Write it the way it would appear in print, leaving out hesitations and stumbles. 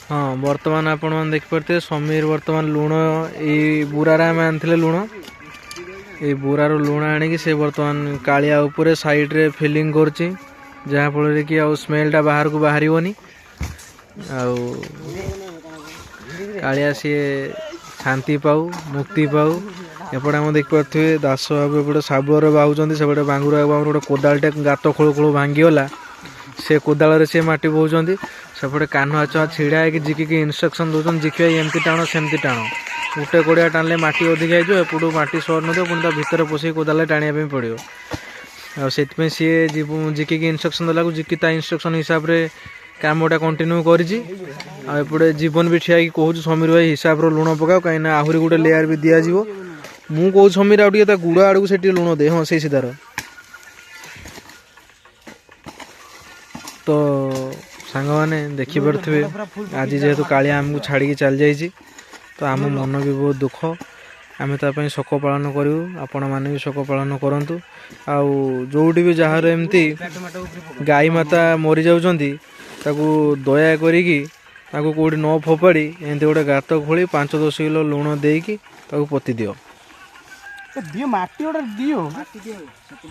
हाँ बर्तमान आपण मैंने देखिपे समीर बर्तमान लुण ये बुरार आम आनी लुण ये बुरार लुण आणिकी से बर्तमान कालिया उपरे साइड रे फिलिंग करछि जहाँफल कि आ स्मेलटा बाहर को बाहरनी कालिया सी शांति पाऊ मुक्ति पाऊ एपटे आम देखिपे दास बाबू एपटे साबुर बाहुंट सेपटे बांगुरा बाबू गोटे कोदालटे गात खोलू खोलू भांगीगला से कोदाल से माटी बोचंती सेपटे कान्हा चुआ छिड़ा है जिकी इनस्ट्रक्शन दौरान जिखिए एमती टाण सेमती टाण गोटे कोड़िया टाणले माटी अधिक एपटू माटी सर न पुणी भितर पशे कोदाल टाणिया पड़ो से सी जिकी इनस्ट्रक्शन देला जिकी इनस्ट्रक्शन हिसाब से कामटा कंटिन्यू करपटे जीवन भी ठिया कहूँ समीर भाई हिसाब रो लुण पकाओ कहीं आहरी गोटे लेयर भी दिज्व मु कौ समीर आगे गुड़ आड़ से लुण दे हाँ से सीधार तो सांग मैंने देखिपे आज जेहेतु कालिया आमको छाड़ी चल जाइए तो आम मन भी बहुत दुख आम ताप शोक पालन करूँ आपण मैंने भी शोक पालन करूँ आउटी भी जार एमती गाई माता मरी जाऊँगी दया करी कौटी न फोपाड़ी एमती गोटे गात खोली 5-10 किलो लुण देकी पोती दियो।